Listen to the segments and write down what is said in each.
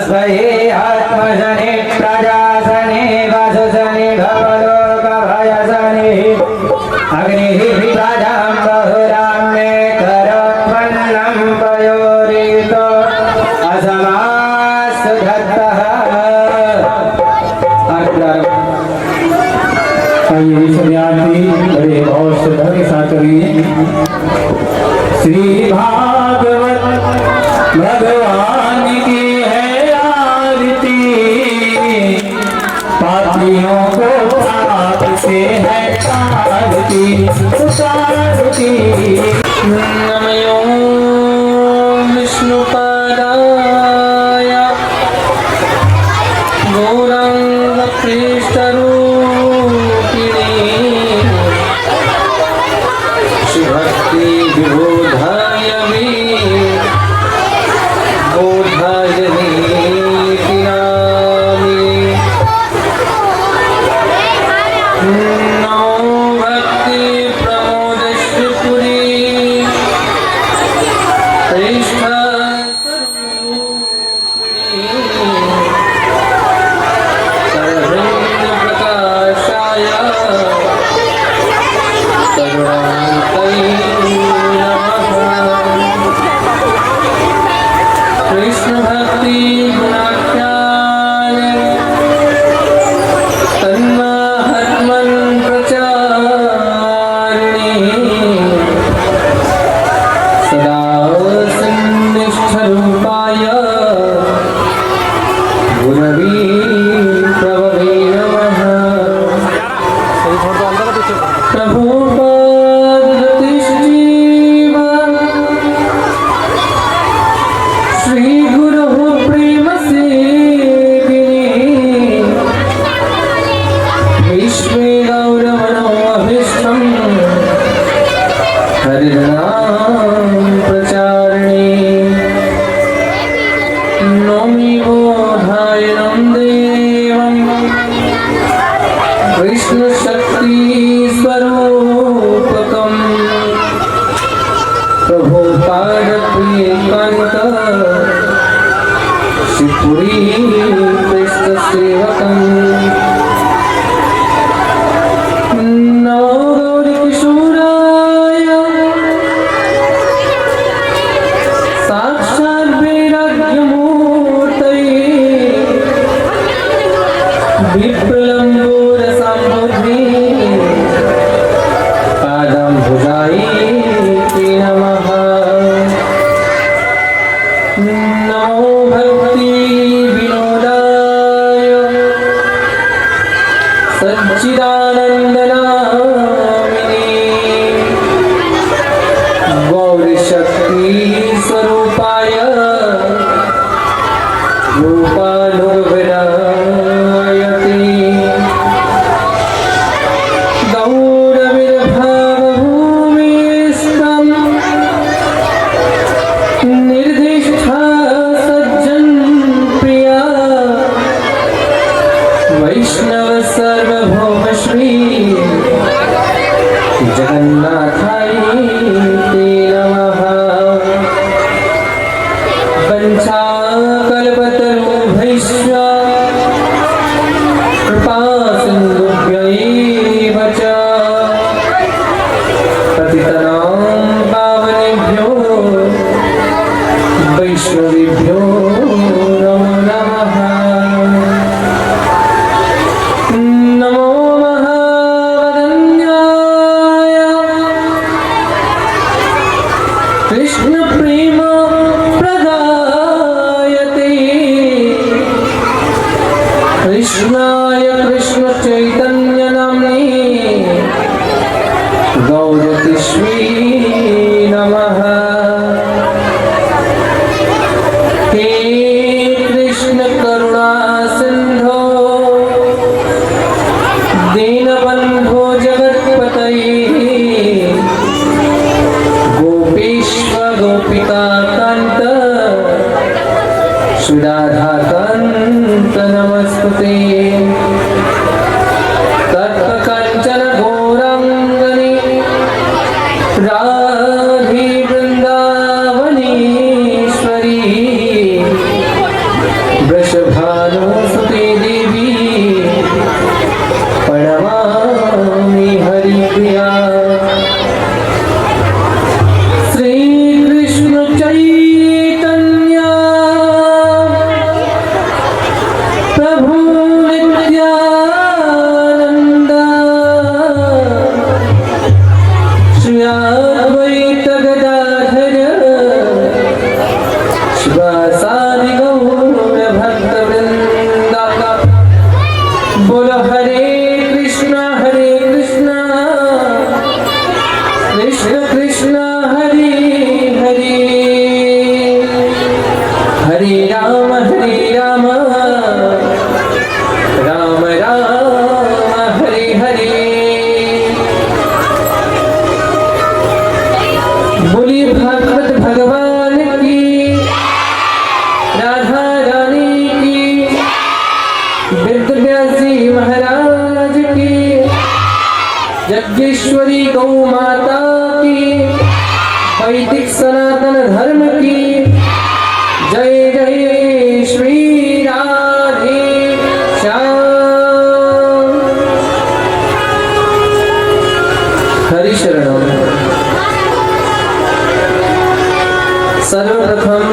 तस्मै आत्मजने प्रजासने वासुजने भवलोकभयसने अग्निः प्रजां बहुरां मे करत्वन्नं पयोरितो असमास्तु धत्तः। आइए सभी आरती बड़े और श्रद्धा के साथ करिए। श्री भागवत भगवान की है आरती, पापियों को पाप से है तारती तारती। नमो विष्णुपादाय गौरांग पृष्ठरूपिणे भक्ति विबोधाय बोधाय नमो भक्ति प्रमोद श्रीपुरी सर्वेन्द्र प्रकाशाय करुणातये कृष्ण भक्ति गुणाख्यान तन्माहात्म्यं प्रचारिणे सदा सन्निष्ठरूपाय गुरवे प्रभवे नमः। प्रभुपादतिष्ठीव श्रीगुरुः प्रेमसेविने विश्वे गौरवणोऽभीष्टं हरिनाम प्रचारिणे नौमि बोधाय देवं विष्णुशक्ति स्वरूपकम् प्रभुपादप्रियकान्त शिवपुरी कृष्णसेवकम्। नमो गौरीकिशोराय साक्षात् वैराग्यमूर्तये विप्लम्बोरसम्बुद्धि पादम्भुजाय ते नमः। नमो भक्ति विनोदाय सच्चिदानन्दनामिने गौरीशक्ति स्वरूपाय रूपानुविरायते गौरविर्भावभूमिस्तं निर्दिष्ठा सज्जनप्रिया वैष्णव सार्वभौमश्री जगन्नाथाय ते नमः। वञ्चाकल्पतरुभ्यश्च कृपासिन्धुभ्यैव च पतितानां पावनेभ्यो वैष्णवेभ्यो नमो नमः। नमो महावदन्याय कृष्ण प्रेम प्रदायते कृष्णाय कृष्ण चैतन्य नाम्ने गौरतिष्वे नमः। हे कृष्ण करुणा सिंधो दीनबन्धो जगत्पतये गोपेश्वर गोपिकान्त सुराधाकान्त नमस्ते। तत्काञ्चन गौराङ्गने राधे वृन्दावनेश्वरी भानुसुते देवी प्रणमामि हरिप्रिया श्री कृष्ण चैतन्य प्रभु नित्यानंद श्री अद्वैत गदाधर शिवासादि गौर भक्तवृंद बोलो हरे कृष्ण कृष्ण कृष्ण हरे हरे हरे राम राम राम हरे हरे बोली भागवत भगवान की राधा रानी की वेदव्यास जी महाराज की जगदीश्वरी गौ माता की वैदिक सनातन धर्म की जय जय श्री राधे श्याम हरि शरणम। सर्वप्रथम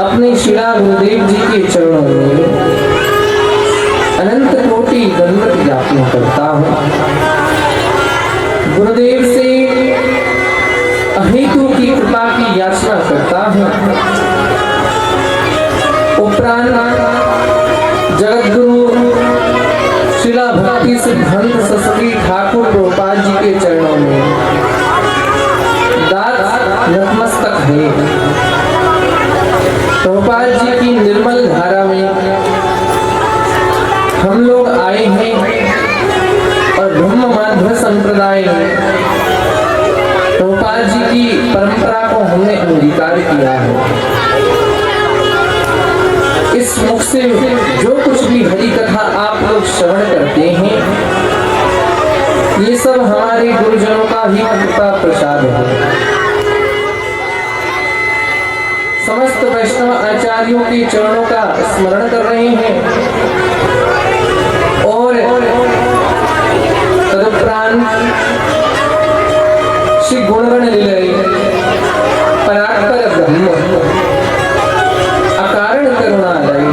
अपने शिला गुरुदेव जी के चरणों में अनंत कोटि दंडवत ज्ञापन करता हूँ। गुरुदेव से अहेतु की कृपा की याचना करता हूँ। उपरांत जगतगुरु शिला भक्ति सिद्धांत सरस्वती ठाकुर प्रभुपाद जी के चरणों में दास नतमस्तक है। प्रभुपाद जी की निर्मल धारा में हम लोग आए हैं और ब्रह्म माध्व संप्रदाय में प्रभुपाद जी की परंपरा को हमने अंगीकार किया है। इस मुख से जो कुछ भी हरि कथा आप लोग श्रवण करते हैं ये सब हमारे गुरुजनों का ही कृपा प्रसाद है। समस्त वैष्णव आचार्यों के चरणों का स्मरण कर रहे हैं और तदुपरांत श्री गुणगण निलय परात्पर ब्रह्म अकारण करुणालय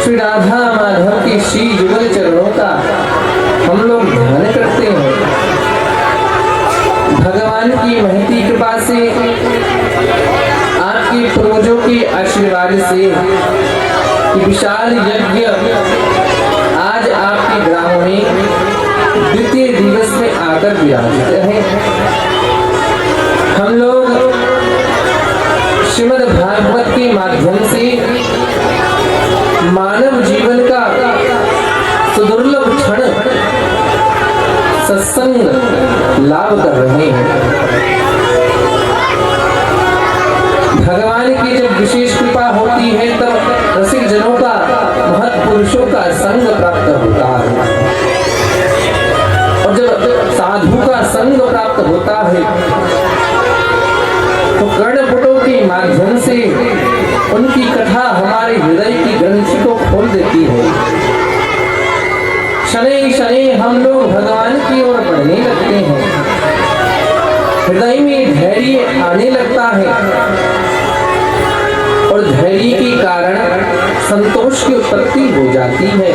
श्री राधा माधव के श्री युगल चरणों का हम लोग ध्यान करते हैं। भगवान की महती कृपा से आपके पूर्वजों के आशीर्वाद से विशाल यज्ञ आज आपके ग्राम में द्वितीय दिवस में आकर विराजित है। हम लोग श्रीमद् भागवत के माध्यम से मानव जीवन का सुदुर्लभ क्षण सत्संग लाभ कर रहे हैं। भगवान की जब विशेष कृपा होती है तब रसिक जनों का महत्पुरुषों का संग प्राप्त होता है और जब साधु का संग प्राप्त होता है तो कर्णपुटों के माध्यम से उनकी कथा हमारे हृदय की ग्रंथि को खोल देती है। शनै शनै हम लोग भगवान की ओर बढ़ने लगते हैं। हृदय में धैर्य आने लगता है और धैर्य के कारण संतोष की उत्पत्ति हो जाती है।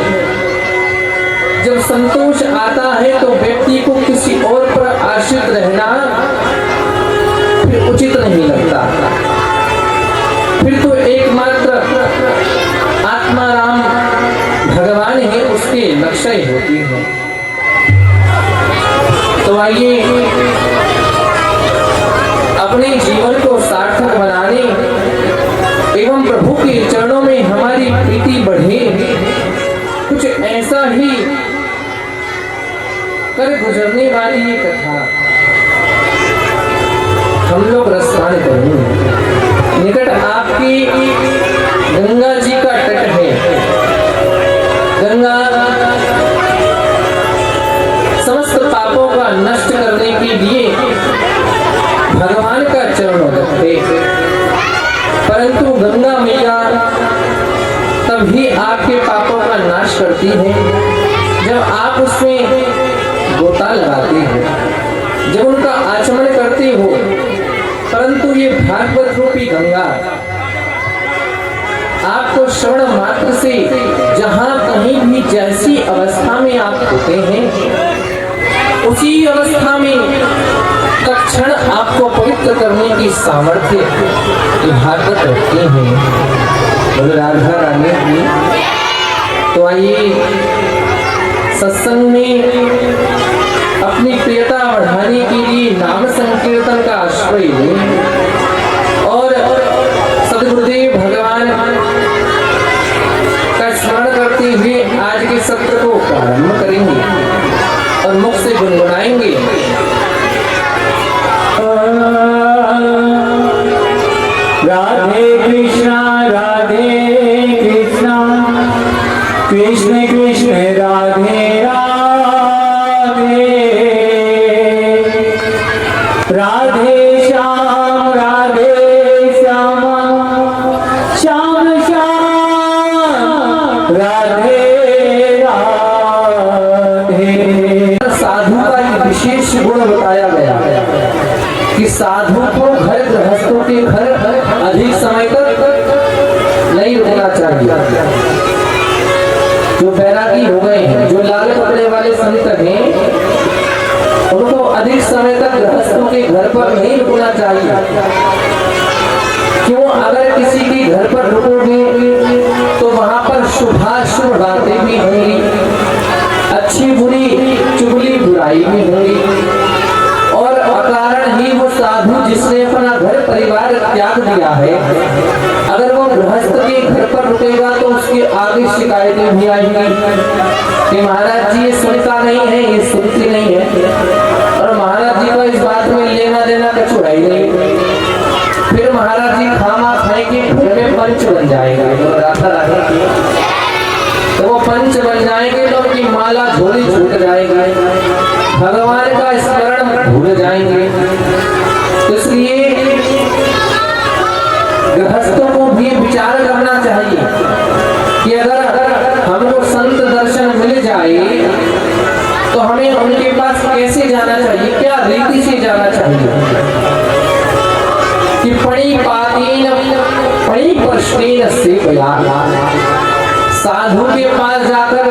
जब संतोष आता है तो व्यक्ति को किसी और पर आश्रित रहना फिर उचित नहीं लगता। फिर तो एकमात्र आत्माराम भगवान है उसके लक्ष्य होती है। तो आइए अपने जीवन को सार्थक बनाने एवं प्रभु के चरणों में हमारी प्रीति बढ़े कुछ ऐसा ही कर गुजरने वाली ये कथा हम लोग रसपान करेंगे। निकट आपकी गंगा जी का तट है। गंगा समस्त पापों का नष्ट करने के लिए भगवान का चरण रखते, परंतु गंगा मैया आपके पापों का नाश करती है, जब आप उसमें गोता लगाते हो, जब उनका आचमन करते हो। परंतु ये भागवत रूपी गंगा आपको श्रवण मात्र से जहां कहीं भी जैसी अवस्था में आप होते हैं, उसी अवस्था में तत्क्षण आपको पवित्र करने की सामर्थ्य भागवत रखते हैं। बोलो राधा रानी की। तो आइए सत्संग में अपनी प्रियता बढ़ाने के लिए नाम संकीर्तन का आश्रय लें और सद्गुरुदेव भगवान का स्मरण करते हुए आज के सत्र को प्रारंभ करेंगे और मुख से गुनगुनाएंगे। राधे कृष्णा कृष्ण कृष्ण राधे राधे, राधे श्याम श्याम श्याम राधे राधे। साधु का एक विशेष गुण बताया गया कि साधु को घर गृहस्थों के घर अधिक समय तक नहीं रुकना चाहिए। जो बैरागी हो गए हैं, जो लाल कपड़े वाले संत हैं, उनको अधिक समय तक गृहस्थों के घर पर नहीं रुकना चाहिए। क्यों? अगर किसी के घर पर रुकोगे तो वहां पर शुभाशुभ बातें भी होंगी, अच्छी बुरी चुगली बुराई भी होंगी, और अकारण ही वो साधु जिसने अपना घर परिवार त्याग दिया है, अगर वो गृहस्थ के घर पर रुकेगा तो उसके आगे शिकायतें भी आएंगी कि महाराज जी ये सुनता नहीं है, ये सुनती नहीं है, और महाराज जी को इस बात में लेना देना कुछ है ही नहीं। फिर महाराज जी खामा खाएंगे, घर में पंच बन जाएगा। तो राधा राधा की तो वो पंच बन जाएंगे तो उनकी माला झोली छूट जाएगी, भगवान का स्मरण भूल जाएंगे। तो इसलिए गृहस्थों को भी विचार करना चाहिए कि अगर हमको संत दर्शन मिल जाए तो हमें उनके पास कैसे जाना चाहिए, क्या रीति से जाना चाहिए। कि पड़ी पातीन पड़ी प्रश्न से साधु के पास जाकर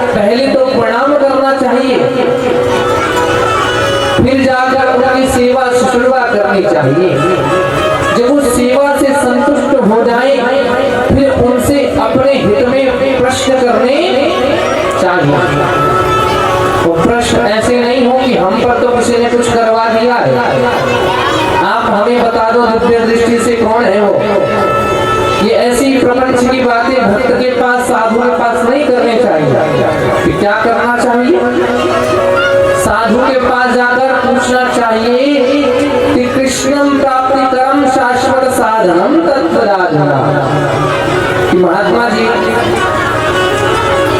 पहले तो प्रणाम करना चाहिए, फिर जाकर उनकी सेवा शुश्रूषा करनी चाहिए। जब वो सेवा से संतुष्ट हो जाए फिर उनसे अपने हित में प्रश्न करने चाहिए। वो प्रश्न ऐसे नहीं हो कि हम पर तो किसी ने कुछ करवा दिया है, आप हमें बता दो दिव्य दृष्टि से कौन है वो। ये ऐसी प्रपंच की बातें भक्त के पास साधु के पास नहीं करने चाहिए। कि क्या करना चाहिए? साधु के पास जाकर पूछना चाहिए कि कृष्णम प्राप्ति करम शाश्वत साधनम तत्पराधना। कि महात्मा जी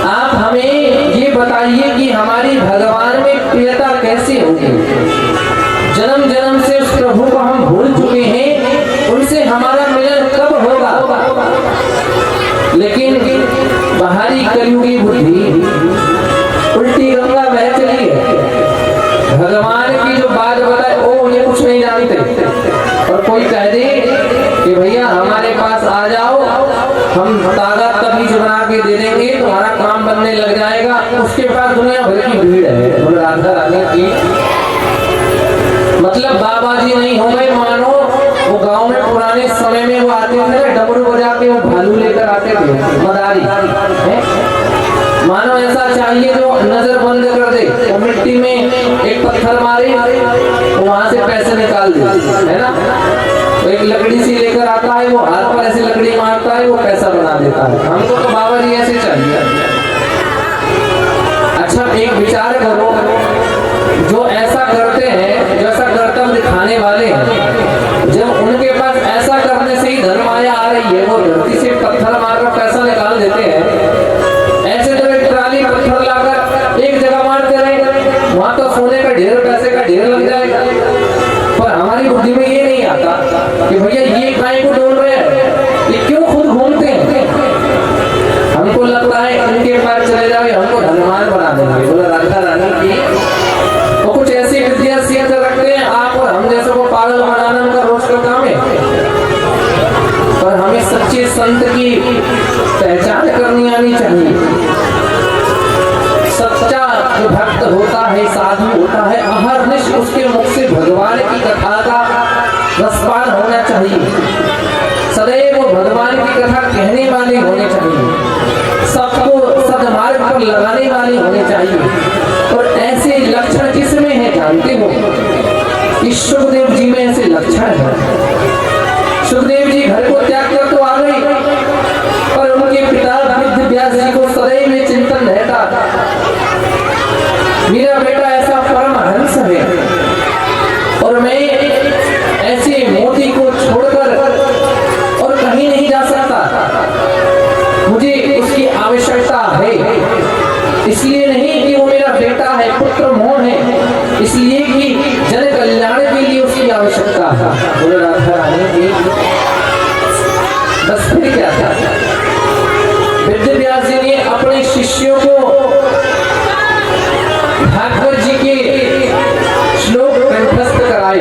आप हमें ये बताइए कि हमारी भगवान में प्रियता कैसे होगी। जन्म जन्म से उस प्रभु को हम भूल चुके हैं, उनसे हमारा मिलन कब होगा। लेकिन बाहरी कलयुगी बुद्धि उल्टी गंगा बह चली है। भगवान की जो बात बताए वो उन्हें कुछ नहीं जानते, और कोई कह दे कि भैया हमारे पास आ जाओ, हम ताकत तबीज बना के दे देंगे, तुम्हारा काम बनने लग जाएगा। उसके पास दुनिया भर की भीड़ है। बोलो राधा रानी की। मतलब बाबा जी नहीं हो गए मानो। वो गांव में पुराने समय में वो आते थे डमरू बजा के, वो भालू लेकर आते थे मदारी है? मानो ऐसा चाहिए जो नजर बंद कर दे, वो मिट्टी में एक पत्थर मारे, वहां से पैसे निकाल दे, है ना। तो एक लकड़ी सी लेकर आता है, वो हाथ पर ऐसे लकड़ी मारता है, वो पैसा बना देता है। हमको तो बाबा जी ऐसे चाहिए। अच्छा एक विचार करो, जो ऐसा करते हैं, जो ऐसा कर्तव्य दिखाने वाले हैं, जब उनके पास ऐसा करने से ही धर्म आया आ रही है, वो धरती से पत्थर मारकर पैसा निकाल देते हैं। ऐसे तो एक ट्राली पत्थर लाकर एक जगह मारते रहे, वहां तो सोने का ढेर, पैसे का ढेर लग जाएगा। पर हमारी बुद्धि में ये नहीं आता कि भैया ये काय को डोल रहे हैं, ये क्यों खुद घूमते हैं। हमको लगता सच्चे संत की पहचान करनी आनी चाहिए। सच्चा जो भक्त होता है, साधु होता है, अहर्निश उसके मुख से भगवान की कथा का रसपान होना चाहिए। सदैव भगवान की कथा कहने वाले होने चाहिए, सबको सद्मार्ग पर लगाने वाले होने चाहिए। और ऐसे लक्षण किसमें है जानते हो? इस सुखदेव जी में ऐसे लक्षण है। सुखदेव जी घर को त्याग कर तो आ गए, पर उनके पिता वेद व्यास जी को सदैव में चिंतन रहता, मेरा बेटा ऐसा परमहंस है और मैं ऐसे मोती को छोड़कर और कहीं नहीं जा सकता, मुझे उसकी आवश्यकता है। इसलिए नहीं कि वो मेरा बेटा है, पुत्र मोह है, इसलिए कि जन कल्याण के लिए उसकी आवश्यकता है। बोले राधा रानी की बस फिर क्या था? वेद व्यास जी ने अपने शिष्यों को भागवत जी के श्लोक कंठस्थ कराए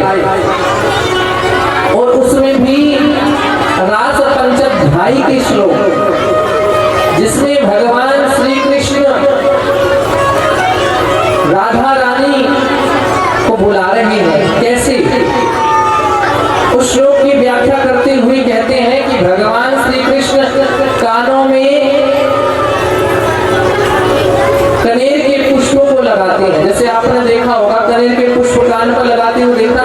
और उसमें भी रास पंचध्यायी के श्लोक, जिसमें भगवान श्री कृष्ण राधा रानी को बुला रहे हैं। कैसे? उस श्लोक की व्याख्या करते हुए कहते हैं कि भगवान श्री कृष्ण कानों में कनेर के पुष्पों को लगाते हैं। जैसे आपने देखा होगा कनेर के पुष्प कान पर लगाते हुए देखा,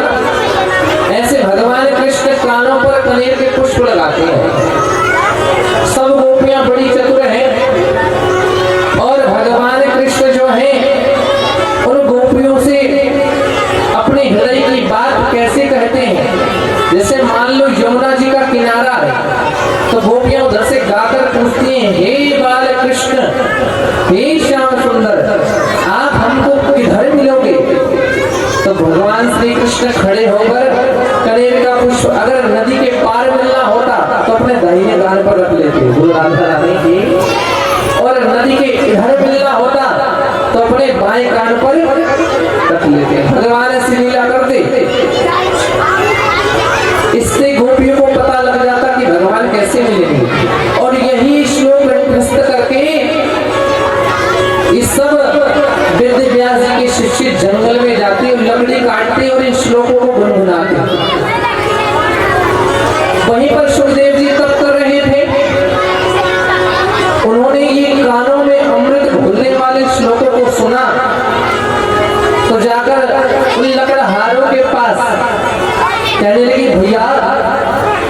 ऐसे भगवान कृष्ण कानों पर कनेर के पुष्प लगाते हैं। सब गोपियां बड़ी चतुर हैं और भगवान कृष्ण जो हैं उन गोपियों से अपने हृदय की बात कैसे कहते हैं। जैसे मान लो यमुना जी का किनारा है तो गोपियां उधर से गाकर पूछती हैं, हे बाल कृष्ण, हे श्याम सुंदर, आप हमको किधर मिलोगे? तो भगवान श्री कृष्ण खड़े होकर कनेर का पुष्प अगर नदी के पार मिलना होता तो अपने दाहिने कान पर रख लेते, गुरु राधा रानी की, और नदी के इधर मिलना होता तो अपने बाएं कान पर रख लेते। भगवान ऐसी लीला करते, इससे गोपियों को पता लग जाता कि भगवान कैसे मिलेंगे। और यही श्लोक कंठस्थ करके इस सब वेद व्यास जी के शिष्य जंगल में जाते और लकड़ी काटते और इन श्लोकों को गुनगुनाते। वहीं पर सुखदेव जी तप कर रहे थे, उन्होंने ये कानों में अमृत घुलने वाले श्लोकों को सुना तो जाकर उन लकड़हारों के पास कहने लगी, भैया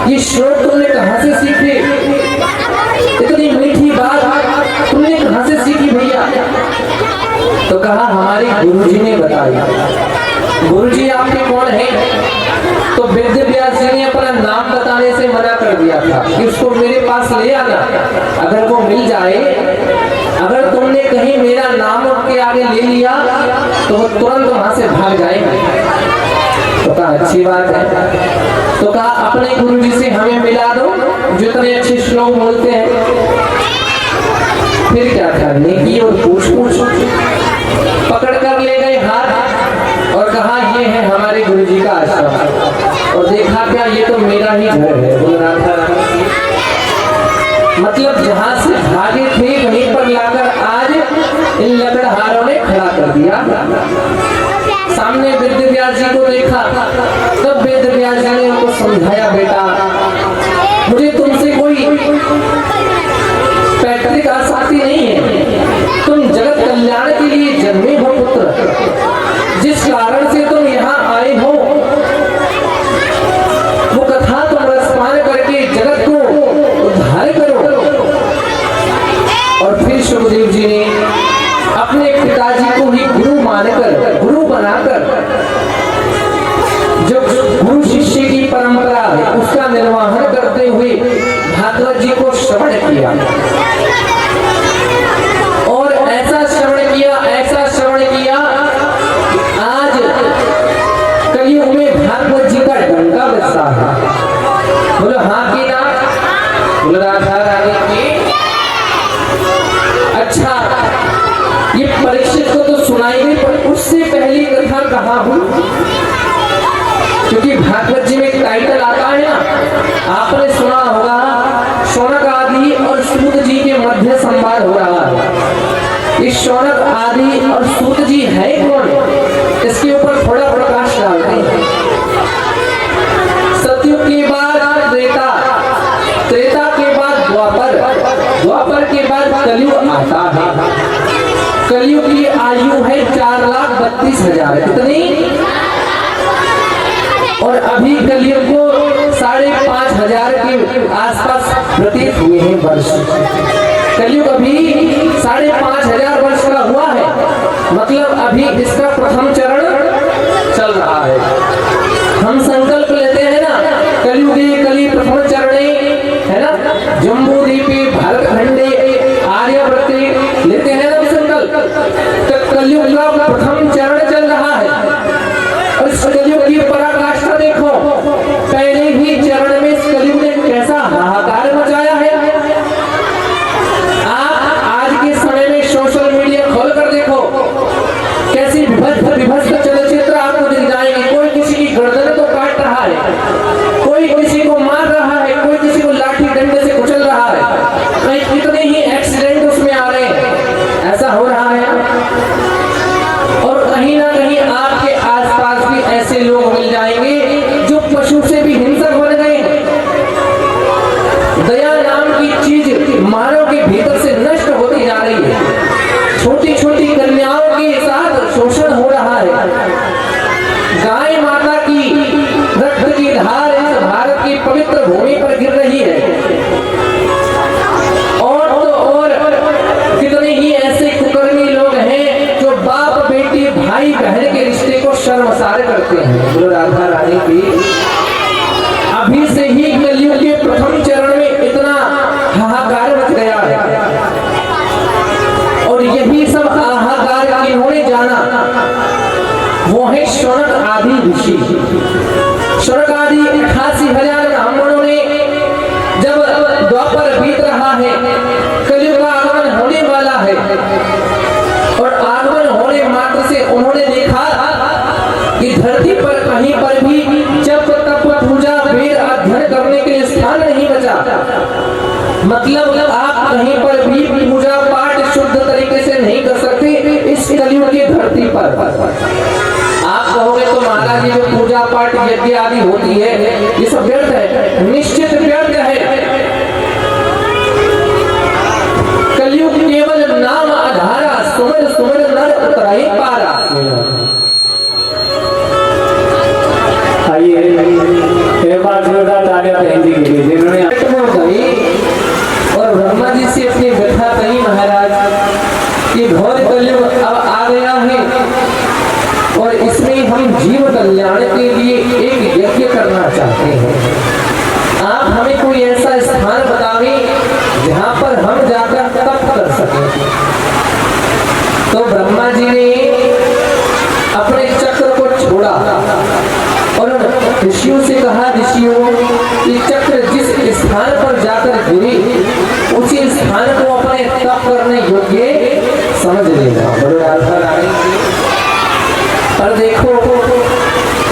ये श्लोक तुमने कहां से सीखे? इतनी मीठी बात तुमने कहां से सीखी भैया? तो कहा हमारे गुरुजी ने बताई। गुरुजी आपके कौन है? तो वेद व्यास जी ने अपना नाम बताने से मना कर दिया था कि उसको मेरे पास ले आना, अगर वो मिल जाए, अगर तुमने कहीं मेरा नाम उनके आगे ले लिया तो वो तुरंत वहां से भाग जाएंगे। तो कहा अच्छी बात है। तो कहा अपने गुरुजी से हमें मिला दो जो इतने अच्छे श्लोक बोलते हैं। फिर क्या करने की और पूछ पकड़ कर ले गए हाथ और कहा ये है हमारे गुरुजी का आश्रम। और देखा क्या, ये तो मेरा ही घर है। बोल राधा रानी, मतलब जहां से भागे थे वहीं पर लाकर आज इन लकड़हारों ने खड़ा कर दिया। सामने वेद व्यास जी को देखा, तब वेद व्यास जी ने उनको समझाया, बेटा मुझे तुमसे कोई पैतृक आसक्ति नहीं है, तुम जगत कल्याण के लिए जन्मे हो पुत्र, जिस कारण से तुम यहाँ आए हो वो कथा तुम रसपान करके जगत को उद्धार करो। और फिर सुखदेव जी ने अपने पिताजी को ही गुरु मानकर, गुरु बनाकर, जो गुरु शिष्य की परंपरा है उसका निर्वहन करते हुए भागवत जी को श्रवण किया। और ऐसा श्रवण किया, ऐसा श्रवण किया, आज कलयुग में भागवत जी का डंका बजता है। बोलो हाँ की ना? बोलो राधा रानी की। अच्छा, ये परीक्षित को तो सुनाई नहीं, पर उससे पहली कथा कहाँ हुई? क्योंकि भागवत जी में टाइटल आता है ना, आपने सुना होगा कलयुग आता है। कलयुग की आयु है 4,32,000। कितनी? और अभी कलयुग को 5,500 के आसपास प्रतीत हुए हैं वर्ष। कलयुग अभी 5,500 वर्ष का हुआ है, मतलब अभी इसका प्रथम चरण चल रहा है। हम संकल्प लेते हैं ना, कलयुगे कली प्रथम चरणे, है ना, जम्बू द्वीपे भारत खंडे आर्यव्रते, लेते हैं ना संकल्प। तो कलयुग का प्रथम चरण चल रहा है और इस कलयुग की पराकाष्ठा देखो। पहले ही चरण में इस कलयुग ने कैसा हाहाकार मचाया है। आप आज के समय में सोशल मीडिया खोल कर देखो, कैसी विभत्स चलचित्र आपको दिख जाएंगे। कोई किसी की गर्दन को काट रहा है, कोई किसी को मार रहा है, कोई किसी को लाठी डंडे से कुचल रहा है, कहीं कितने ही एक्सीडेंट उसमें आ रहे हैं, ऐसा हो रहा है। और कहीं ना कहीं आपके आसपास भी ऐसे लोग मिल जाएंगे जो पशु से भी हिंसक बन गए। दया नाम की चीज मानव के भीतर से नष्ट होती जा रही है। छोटी छोटी कन्याओं के साथ शोषण हो रहा है। गाय माता की रक्त की धार इस भारत की पवित्र भूमि पर गिर रही है। और तो और कितने ही ऐसे कुकर्मी लोग हैं जो बाप बेटी भाई बहन के रिश्ते को शर्मसार करते हैं। गुरु राधा रानी की अभी से ही कलयुग के प्रथम चरण में इतना हाहाकार मच गया है। और यही सब हाहाकार इन्होंने जाना, वो है शौनक आदि ऋषि। शौनक आदि 88,000 ब्राह्मणों ने, जब द्वापर बीत रहा है, कलयुग का आगमन होने वाला है, और आगमन होने मात्र से उन्होंने देखा कि धरती पर कहीं पर भी जब तप पूजा वेद अध्ययन करने के लिए स्थान नहीं बचा। मतलब आप कहीं पर भी पूजा पाठ शुद्ध तरीके से नहीं कर सकते इस कलयुग की धरती पर। आप कहोगे तो महाराज जी जो पूजा पाठ यज्ञ आदि होती है ये सब व्यर्थ है। निश्चित व्यर्थ है। कलयुग केवल नाम आधारा, सुमिर सुमिर नर उतराई पारा। आइए एक बार जोरदार तालियां बहन के लिए जिन्होंने और ब्रह्मा जी से अपनी व्यथा कही महाराज कि घोर कलयुग अब आ गया है और इसमें हम जीव कल्याण के लिए एक यज्ञ करना चाहते हैं। आप हमें कोई ऐसा स्थान बतावें जहां पर हम जाकर तप कर सकें। तो ब्रह्मा जी ने अपने चक्र को छोड़ा और ऋषियों से कहा, ऋषियों कि चक्र जिस स्थान पर जाकर गिरी उसी स्थान को अपने तप करने योग्य समझ लेना। पर देखो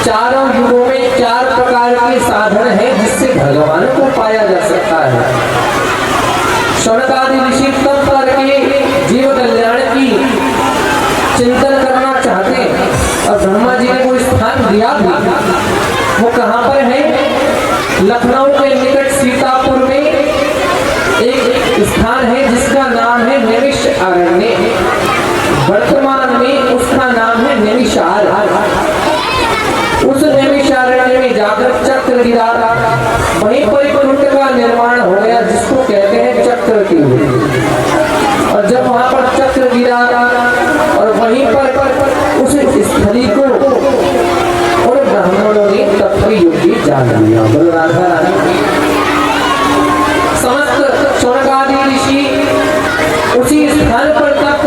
चारों युगों में 4 प्रकार के साधन हैं जिससे भगवान को पाया जा सकता है। शौनक आदि ऋषि तप करके जीव कल्याण की चिंतन करना चाहते हैं और ब्रह्मा जी ने कोई स्थान दिया भी। वो कहां पर है? लखनऊ के निकट सीतापुर में एक स्थान है जिसका नाम है नैमिषारण्य। वर्तमान में उसका नाम है नैमिषार। उस नैमिषारण्य में जाकर चक्र गिरा, वहीं पर एक कुंड का निर्माण हो गया जिसको कहते हैं चक्र तीर्थ। और जब वहां पर चक्र गिरा और वहीं पर उस स्थली को और ब्राह्मणों ने तप योगी जान लिया। गुरु राधा रानी समस्त शौनक आदि ऋषि उसी स्थान पर तप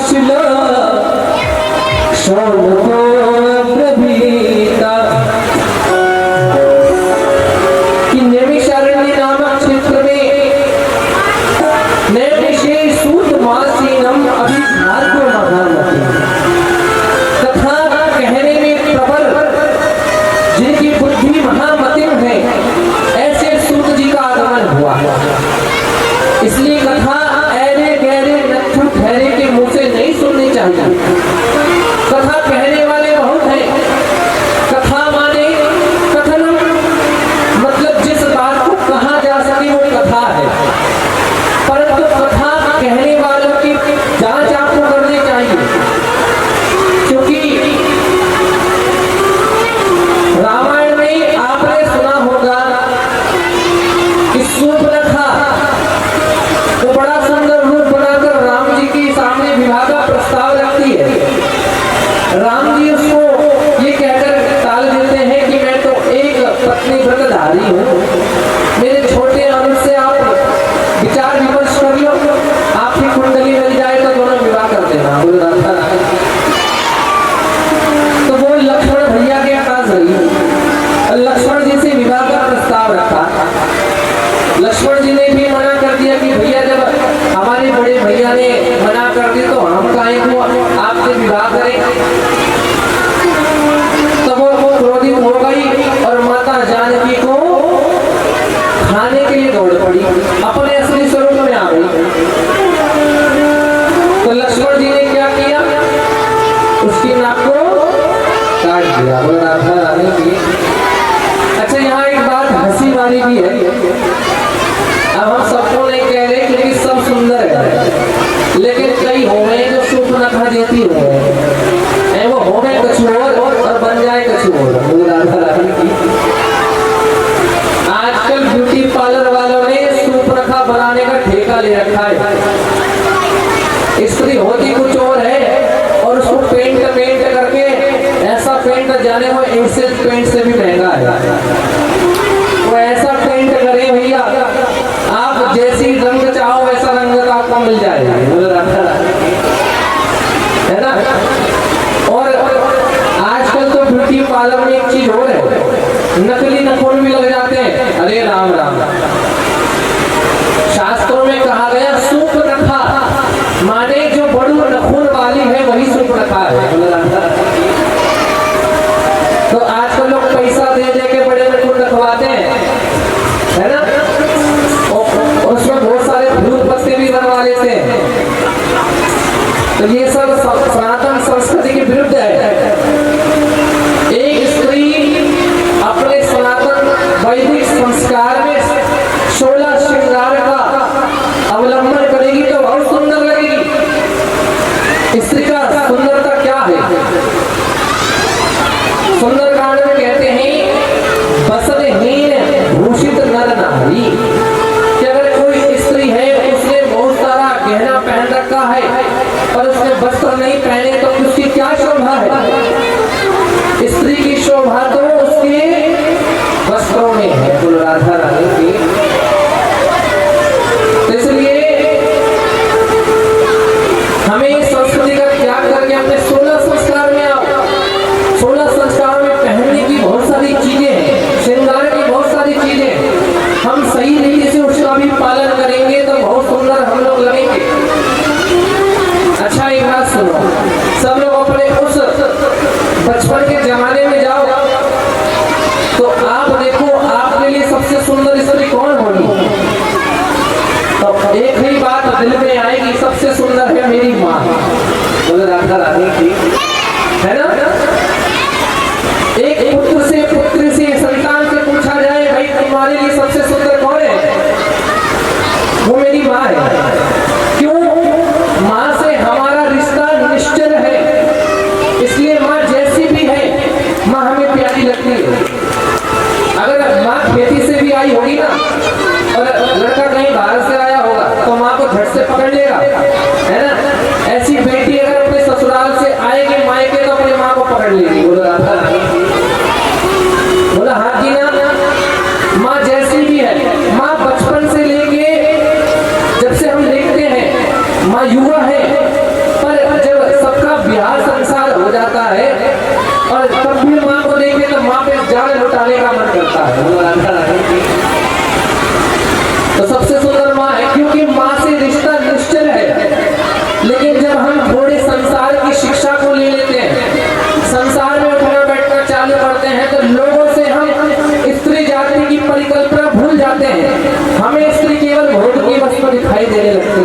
शिला शौनको प्रभीता कि नैमिषारण्य नामक क्षेत्र में नैमिषे सूत मासीनम अभिघातो महामति तथा कहने में प्रबल जिनकी बुद्धि महामतिम है ऐसे सूत जी का आगमन हुआ। इसलिए कथा ऐरे गहरे नक्षु ठहरे के मुंह से नहीं सुननी चाहिए। कथा कहने वाले बहुत हैं। कथा माने कथनम, मतलब जिस बात को कहा जा सके वो कथा है। परंतु कथा कहने वालों की जांच आपको करनी चाहिए, क्योंकि रामायण में आपने सुना होगा कि सूर्पनखा वो बड़ा सुंदर रूप बनाकर राम जी के सामने विवाह का प्रस्ताव रखती है। राम जी उसको ये कहकर टाल देते हैं कि मैं तो एक पत्नी व्रतधारी हूँ, मेरे छोटे अनुज से आप विचार विमर्श कर लो, आपकी कुंडली मिल जाए तो दोनों विवाह कर देना। बोल राधा रानी। तो वो लक्ष्मण भैया के पास गई, लक्ष्मण जी से विवाह का प्रस्ताव रखा। लक्ष्मण जी ने भी मना कर दिया कि भैया जब हमारे बड़े भैया ने मना कर दी तो हम काहे को आपसे विवाह करें। तब वो क्रोधित हो गई और माता जानकी को खाने के लिए दौड़ पड़ी, अपने असली स्वरूप में आ गई। तो लक्ष्मण जी ने क्या किया, उसकी नाक को काट दिया। वो राधा रानी की। अच्छा, यहाँ एक बात हंसी वाली भी है। अब हम सबको नहीं कह रहे क्योंकि सब सुंदर है, लेकिन कई होवे जो सूर्पनखा देती है, वो होवे कछु और बन जाए कछु और। राधा रानी की। आजकल ब्यूटी पार्लर वालों ने सूर्पनखा बनाने का ठेका ले रखा है। स्त्री होती कुछ और है और उसको पेंट करके ऐसा पेंट जाने वो इंसेंट पेंट से भी महंगा है। वो ऐसा पेंट करे भैया, आप जैसी रंग चाहो वैसा रंग आपको मिल जाएगा। है ना। और आजकल तो ब्यूटी पार्लर में एक चीज और है, नकली नखून भी लग जाते हैं। अरे राम राम। शास्त्रों में कहा गया सूर्पनखा माने जो बड़ू नखून वाली है वही सूर्पनखा है। तो आजकल लोग पैसा दे दे के बड़े नखून रखवाते हैं, है ना। उसमें बहुत सारे फूल पत्ते भी बनवा लेते हैं। तो ये सब सनातन संस्कृति के विरुद्ध है। एक स्त्री अपने सनातन वैदिक संस्कार में 16 श्रृंगार का अवलंबन करेगी तो बहुत सुंदर लगेगी। स्त्री का सुंदरता क्या है? सुंदरकांड में कहते हैं वस्त्रहीन भूषित नर नारी, कि अगर कोई स्त्री है उसने बहुत सारा गहना पहन रखा है पर उसने वस्त्र नहीं पहने तो उसकी क्या शोभा है? स्त्री की शोभा तो उसके वस्त्रों में है। बोल राधा रानी की। तो इसलिए हमें संस्कृति का त्याग करके अपने 16 संस्कार में आओ। 16 संस्कार में पहनने की बहुत सारी चीजें हैं, श्रृंगार की बहुत सारी चीजें हैं। हम सही रीति से उसका भी पालन करेंगे तो बहुत सुंदर हम लोग लगेंगे। अच्छा, एक बात सुनो, सब लोग अपने उस बचपन के जमाने में जाओ तो आप देखो आपके लिए सबसे सुंदर स्त्री कौन होगी? तो एक ही बात दिल में आएगी, सबसे सुंदर है मेरी माँ। बोले राधा रानी की। है ना। एक पुत्र से पुत्री से संतान से पूछा जाए भाई तुम्हारे लिए सबसे सुंदर कौन है? वो मेरी माँ है। क्यों? माँ से हमारा रिश्ता निश्चल है, इसलिए माँ जैसी भी है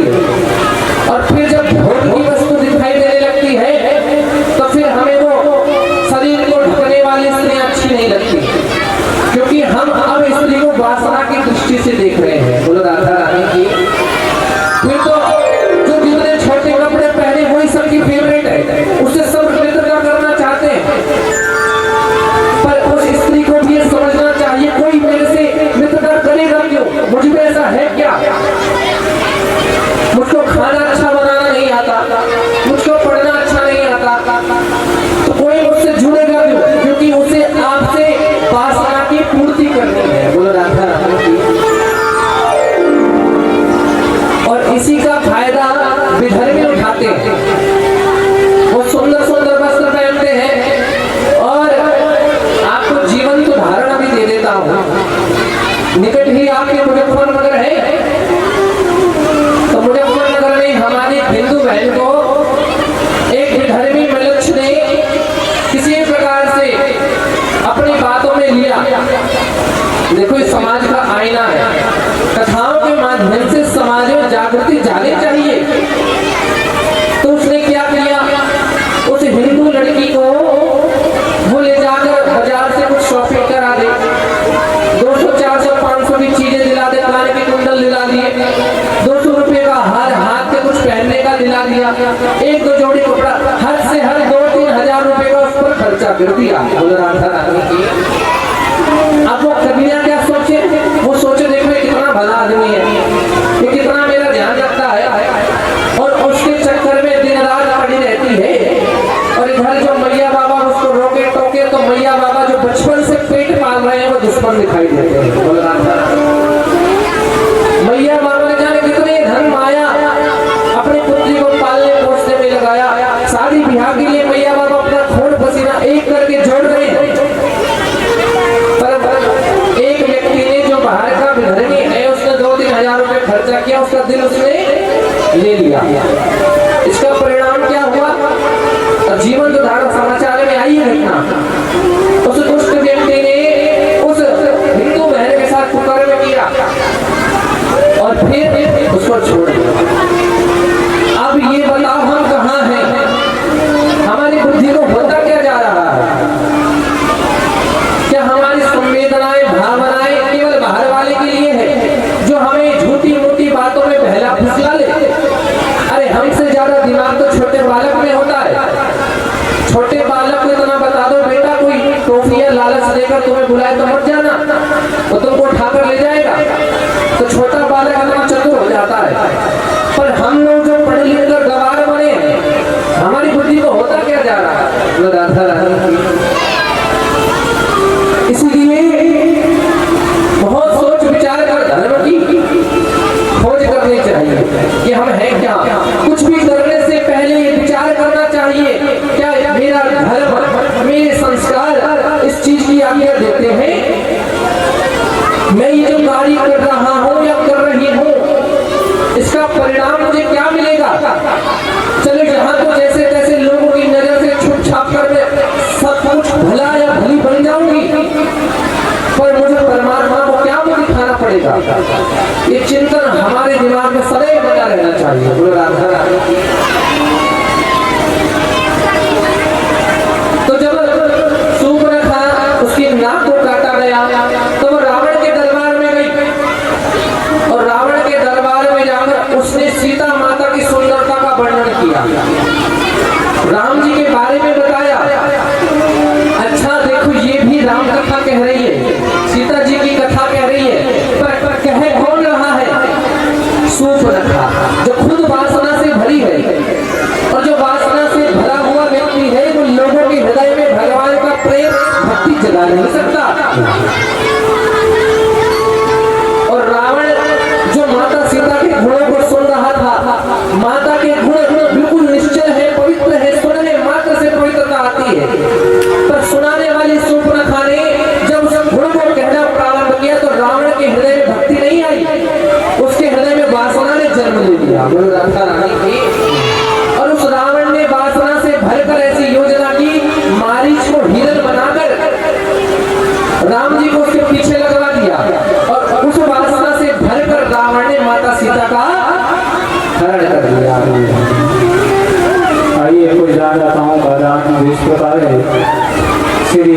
लगती है। और फिर जब भोग की वस्तु दिखाई देने लगती है तो फिर हमें वो शरीर को ढकने वाली स्त्रियां अच्छी नहीं लगती, क्योंकि हम अब स्त्री को वासना की दृष्टि से देख रहे हैं। बोलो राधा रानी की। फिर तो जो जितने छोटे कपड़े पहने वही सबकी फेवरेट है, उससे सब मित्रता करना चाहते हैं। पर उस स्त्री को भी ये समझना चाहिए कोई मेरे से मित्रता करेगा क्यों, मुझ में ऐसा है क्या? मुझको खाना अच्छा बनाना नहीं आता, मुझको पढ़ना अच्छा नहीं आता, तो कोई मुझसे जुड़ेगा क्यों? क्योंकि उसे आपसे वासना की पूर्ति करनी है। बोलो राधा रानी की। और इसी का फायदा विधर्मी उठाते हैं। वो सुंदर सुंदर वस्त्र पहनते हैं और आपको जीवन को धारण भी दे देता हूं। निकट ही आपके मुजफ्फरनगर है, तो मुजफ्फरनगर में हमारी हिंदू बहन को एक विधर्मी मनुष्य ने किसी प्रकार से अपनी बातों में लिया। देखो इस समाज का आईना है, कथाओं के माध्यम से समाज में जागृति जानी चाहिए। तो उसने क्या किया, उस हिंदू लड़की को वो ले जाकर बाजार से कुछ शॉपिंग करा दे, 200 400 500 की चीजें दिला दे, कान के कुंडल दिला दिए, 200 रुपए का हार, हाथ के कुछ पहनने का दिला दिया, 1-2 जोड़ी कपड़ा, हर से हर 2-3 हजार रुपए का उस पर खर्चा कर दिया। राधा रानी की। अब वो कन्या क्या सोचे, वो सोचे देखो ये कितना भला आदमी है, ये कितना मेरा ध्यान रखता है, और उसके चक्कर में दिन रात पड़ी रहती है। और इधर जो मैया बाबा उसको रोके टोके तो मैया बाबा जो बचपन से पेट पाल रहे हैं वो दुश्मन दिखाई देते हैं। बोलो राधा रानी। मैया बाबा ने जाने कितने धन माया अपनी पुत्री को पालने पोसने में लगाया। शादी ब्याह के लिए मैया बाबा अपना खून पसीना एक करके जोड़ रहे हैं। पर एक व्यक्ति ने जो बाहर का विधर्मी है उसने 2-3 हजार रुपए खर्चा किया, उसका दिल उसने ले लिया। इसका परिणाम क्या हुआ? और जीवन तो धारण समाचार में आई है घटना। उस दुष्ट व्यक्ति ने उस हिंदू बहन के साथ कुकर्म किया और फिर उसको छोड़ दिया। अब ये बताओ हम कहाँ हैं? हमारी बुद्धि को होता क्या जा रहा है? क्या हमारी संवेदनाएं भावनाएं केवल बाहर वाले के लिए है जो हमें झूठी मूठी बातों में बहला फुसला ले? अरे हमसे ज्यादा दिमाग तो छोटे बालक में होता है। छोटे बालक को इतना बता दो बेटा कोई टॉफी या लालच देकर तुम्हें बुलाए तो मत जाना, वो तुमको उठाकर ले जाएगा। तो छोटा बालक इतना चतुर हो जाता है। पर हम लोग जो पढ़े लिख कर गवार बने, हमारी बुद्धि को होता क्या जा रहा है? राधा रानी। इसलिए बहुत सोच विचार कर धर्म की खोज करनी चाहिए कि हम हैं क्या। कुछ भी करने से पहले ये विचार करना चाहिए क्या मेरा धर्म, मेरे संस्कार इस चीज की आज्ञा देते हैं? मैं ये जो कार्य कर रहा हूँ या कर रही हूँ इसका परिणाम मुझे क्या मिलेगा? चलो यहाँ तो जैसे तैसे लोगों की नजर से छुप छाप कर मैं सब कुछ भला या भली बन जाऊंगी, पर मुझे परमात्मा को क्या मुझे दिखाना पड़ेगा? ये चिंतन हमारे दिमाग में सदैव बना रहना चाहिए। बोलो राधा रानी। तो जब सूर्पनखा उसकी नाक को काटा गया तो वो रावण के दरबार में गई और रावण के दरबार में जाकर उसने सीता माता की सुंदरता का वर्णन किया, राम जी के बारे में बताया। अच्छा देखो ये भी राम कथा कह रही है, सीता जी की कथा कह रही है, पर कह कौन रहा है? सूर्पनखा, जो खुद वासना से भरी है। और जो वासना से भरा हुआ व्यक्ति है वो लोगों के हृदय में भगवान का प्रेम भक्ति जगा नहीं सकता। और रावण जो माता सीता के गुणों को सुन रहा था, माता के गुण बिल्कुल निश्चल है, पवित्र है, सुनने मात्र से पवित्रता आती है। पर सुनाने वाली सूर्पनखा ने जब उस गुण को कहना प्रारंभ किया तो रावण के हृदय में भक्ति नहीं आई, उसके हृदय में वासना ने जन्म ले लिया। बोलो राधा रानी की। और उस रावण ने वासना से भरकर ऐसी योजना की, मारीच को हिरन बनाकर राम जी को उसके पीछे लगवा दिया और उस वासना से भरकर रावण ने माता सीता का हरण कर लिया। आइए कोई जान जाता हूँ बाजार में इस प्रकार है श्री